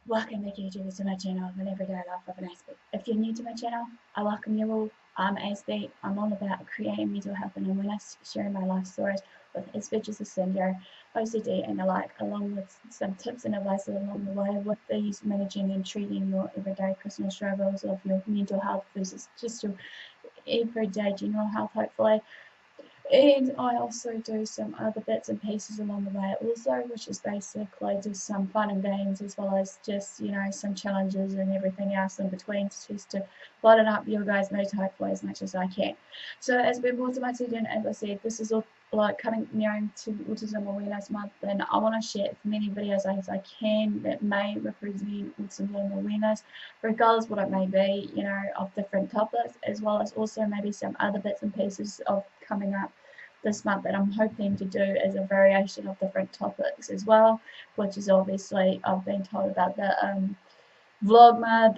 Welcome back YouTubers to my channel, The Everyday Life of an Aspie. If you're new to my channel, I welcome you all. I'm Aspie. I'm all about creating mental health and awareness, sharing my life stories with Aspergers Syndrome, OCD and the like, along with some tips and advice along the way with these managing and treating your everyday personal struggles of your mental health versus just your everyday general health, hopefully. And I also do some other bits and pieces along the way also, which is basically just some fun and games as well as just, some challenges and everything else in between, just to lighten up your guys' moods hopefully as much as I can. So as we move to my season, as I said, this is all like coming nearing to Autism Awareness Month, and I want to share as many videos as I can that may represent autism awareness, regardless what it may be, of different topics, as well as also maybe some other bits and pieces of coming up this month that I'm hoping to do as a variation of different topics as well, which is obviously I've been told about the vlogma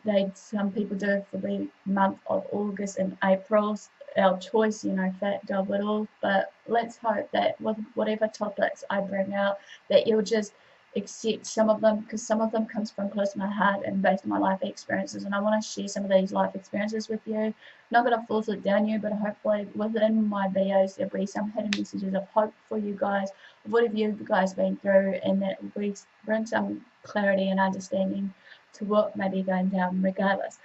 that some people do for the month of August and April. Our choice, fat dog little, but let's hope that with whatever topics I bring out, that you'll just accept some of them, because some of them comes from close to my heart and based on my life experiences, and I want to share some of these life experiences with you. Not going to force it down you, but hopefully within my videos there'll be some hidden messages of hope for you guys, of what have you guys been through, and that we bring some clarity and understanding to what may be going down regardless.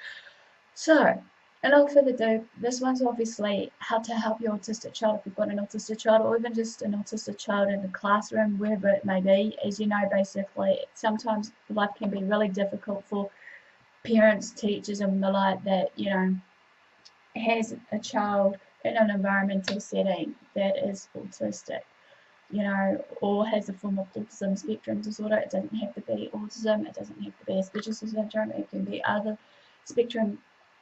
So, without further ado, this one's obviously how to help your autistic child if you've got an autistic child, or even just an autistic child in the classroom, wherever it may be. As you know, basically, sometimes life can be really difficult for parents, teachers, and the like that, has a child in an environmental setting that is autistic, or has a form of autism spectrum disorder. It doesn't have to be autism, it doesn't have to be Aspergers syndrome, it can be other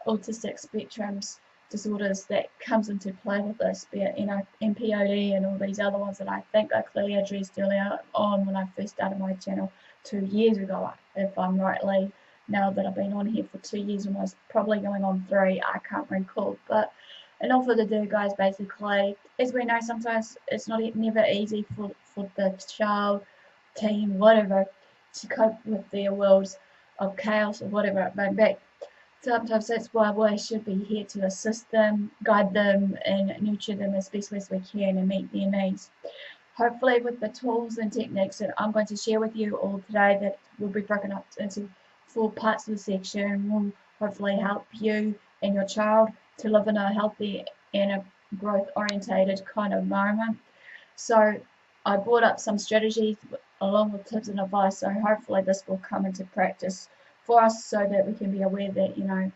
autistic spectrums disorders that comes into play with this, be it, NPOD and all these other ones that I think I clearly addressed earlier on when I first started my channel 2 years ago, if I'm rightly, now that I've been on here for 2 years, almost probably going on 3, I can't recall. But enough for the do, guys. Basically, as we know, sometimes it's never easy for the child, teen, whatever, to cope with their worlds of chaos or whatever it may be. Sometimes that's why we should be here to assist them, guide them, and nurture them as best as we can and meet their needs. Hopefully with the tools and techniques that I'm going to share with you all today, that will be broken up into 4 parts of the section, will hopefully help you and your child to live in a healthy and a growth-orientated kind of environment. So I brought up some strategies along with tips and advice, so hopefully this will come into practice for us so that we can be aware that,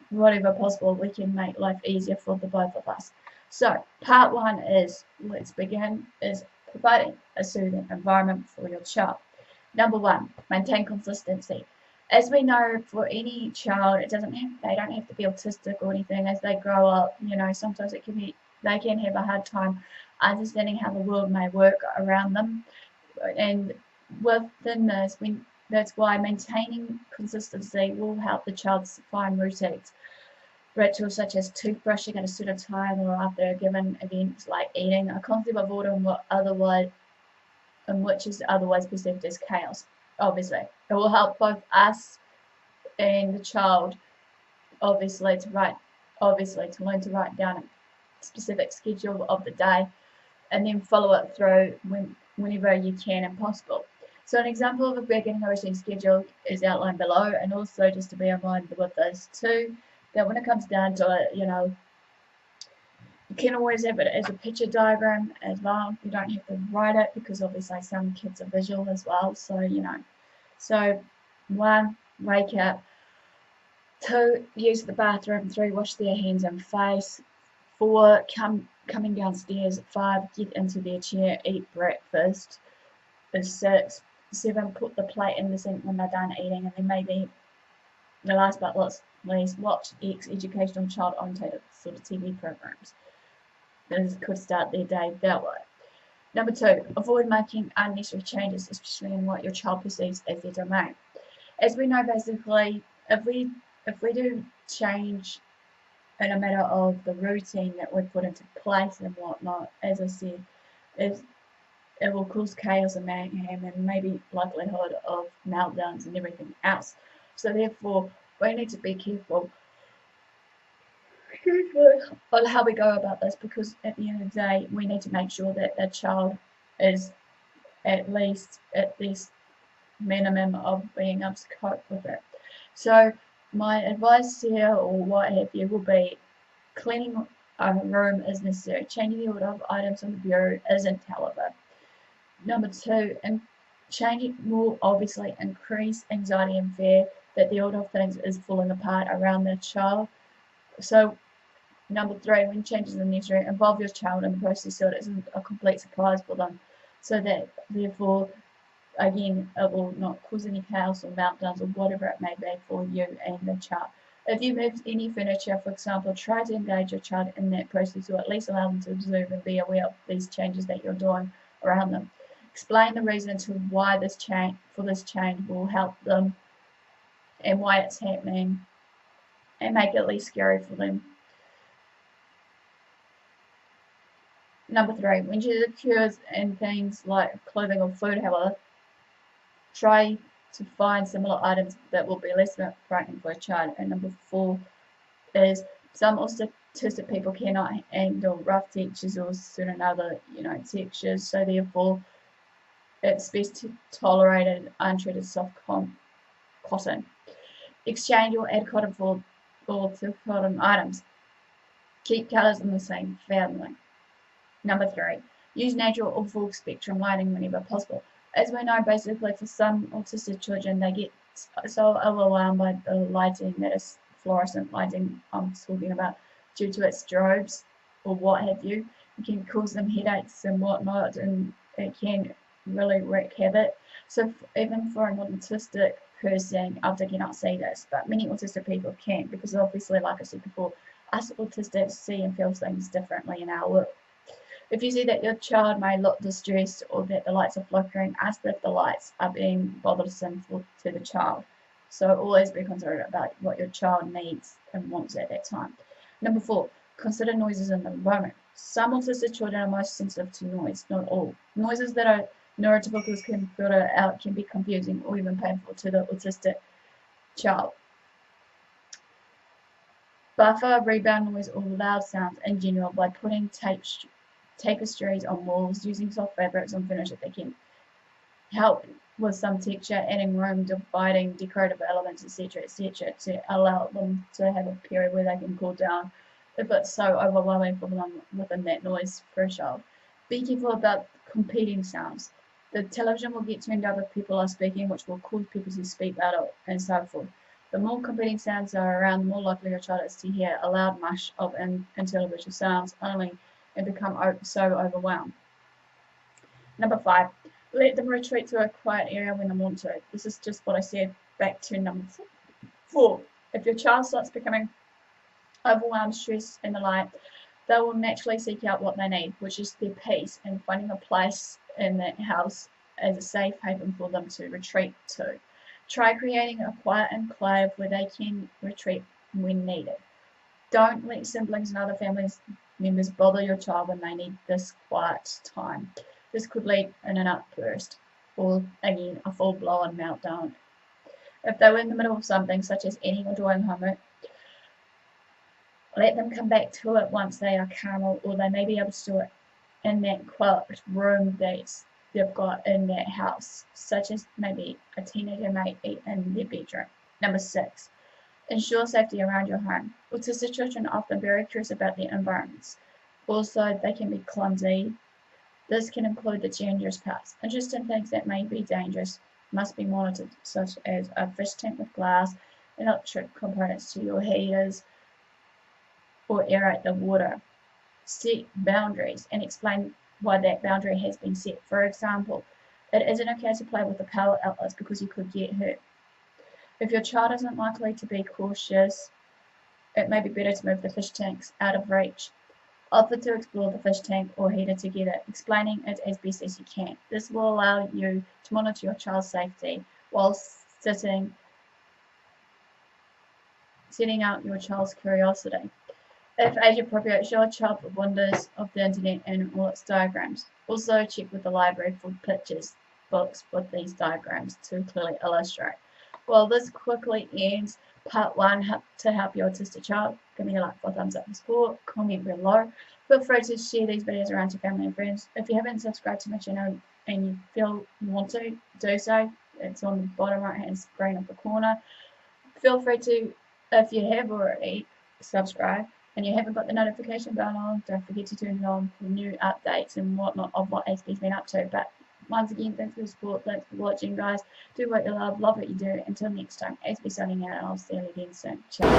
whatever possible, we can make life easier for the both of us. So part 1 is, let's begin, is providing a soothing environment for your child. Number 1, maintain consistency. As we know, for any child, they don't have to be autistic or anything. As they grow up, sometimes they can have a hard time understanding how the world may work around them. And within this, that's why maintaining consistency will help the child find routines. Rituals such as toothbrushing at a certain time or after a given event, like eating, a concept of order in which is otherwise perceived as chaos. Obviously, it will help both us and the child, obviously, to learn to write down a specific schedule of the day, and then follow it through whenever you can and possible. So an example of a beginning routine schedule is outlined below, and also just to be in mind with this too, that when it comes down to it, you can always have it as a picture diagram as well. You don't have to write it, because obviously some kids are visual as well. So, So 1, wake up. 2, use the bathroom. 3, wash their hands and face. 4, coming downstairs. 5, get into their chair, eat breakfast. 6, 7, put the plate in the sink when they're done eating, and then maybe the last but not least, watch educational child-oriented sort of TV programs. This could start their day that way. Number 2, avoid making unnecessary changes, especially in what your child perceives as their domain. As we know, basically, if we do change in a matter of the routine that we put into place and whatnot, as I said, it will cause chaos and mayhem and maybe likelihood of meltdowns and everything else. So therefore, we need to be careful on how we go about this, because at the end of the day, we need to make sure that the child is at least minimum of being able to cope with it. So my advice here, or what have you, will be cleaning a room is necessary. Changing the order of items on the bureau isn't, however. Number two, and changing will obviously increase anxiety and fear that the order of things is falling apart around the child. So number three, when changes are necessary, involve your child in the process so it isn't a complete surprise for them. So that therefore, again, it will not cause any chaos or meltdowns or whatever it may be for you and the child. If you move any furniture, for example, try to engage your child in that process, or at least allow them to observe and be aware of these changes that you're doing around them. Explain the reason to why this change will help them and why it's happening, and make it less scary for them. Number three, when it occurs in things like clothing or food, however, try to find similar items that will be less frightening for a child. And number four is some autistic people cannot handle rough textures or certain other textures, so therefore it's best to tolerate an untreated soft cotton. Exchange or add cotton for cotton items. Keep colours in the same family. Number three, use natural or full spectrum lighting whenever possible. As we know, basically for some autistic children, they get so overwhelmed by the lighting, that is fluorescent lighting I'm talking about, due to its strobes or what have you. It can cause them headaches and whatnot, and it can really wreak havoc. So even for an autistic person, they cannot see this, but many autistic people can, because obviously, like I said before, us autistics see and feel things differently in our world. If you see that your child may look distressed or that the lights are flickering, ask if the lights are being bothersome to the child. So always be considerate about what your child needs and wants at that time. Number four, consider noises in the environment. Some autistic children are most sensitive to noise, not all. Noises that are neurotypicals can filter out can be confusing or even painful to the autistic child. Buffer rebound noise or loud sounds in general by putting tapestries on walls, using soft fabrics on furniture that can help with some texture, adding room, dividing decorative elements, etc., to allow them to have a period where they can cool down if it's so overwhelming for them within that noise threshold. Be careful about competing sounds. The television will get turned up if people are speaking, which will cause people to speak louder and so forth. The more competing sounds are around, the more likely your child is to hear a loud mush of intelligible sounds only and become so overwhelmed. Number five, let them retreat to a quiet area when they want to. This is just what I said back to number four. If your child starts becoming overwhelmed, stressed, and the like, they will naturally seek out what they need, which is their peace, and finding a place in that house as a safe haven for them to retreat to. Try creating a quiet enclave where they can retreat when needed. Don't let siblings and other family members bother your child when they need this quiet time. This could lead in an outburst or, again, a full-blown meltdown. If they were in the middle of something, such as eating or doing homework, let them come back to it once they are calmer, or they may be able to do it in that quiet room that they've got in that house, such as maybe a teenager may eat in their bedroom. Number six, ensure safety around your home. Autistic children are often very curious about their environments. Also, they can be clumsy. This can include the dangerous parts. Interesting things that may be dangerous must be monitored, such as a fish tank with glass, electric components to your heaters, or aerate the water. Set boundaries and explain why that boundary has been set. For example, it isn't okay to play with the power outlets because you could get hurt. If your child isn't likely to be cautious, it may be better to move the fish tanks out of reach. Offer to explore the fish tank or heater together, explaining it as best as you can. This will allow you to monitor your child's safety while setting out your child's curiosity. If age appropriate, show a child the wonders of the internet and all its diagrams. Also check with the library for pictures, books with these diagrams to clearly illustrate. Well, this quickly ends part 1 to help your autistic child. Give me a like or thumbs up for support, comment below. Feel free to share these videos around to family and friends. If you haven't subscribed to my channel and you feel you want to, do so. It's on the bottom right hand screen of the corner. Feel free to, if you have already, subscribe and you haven't got the notification bell on, don't forget to turn it on for new updates and whatnot of what Aspie's been up to. But once again, thanks for the support, thanks for watching, guys. Do what you love what you do. Until next time, Aspie signing out, and I'll see you again soon. Ciao.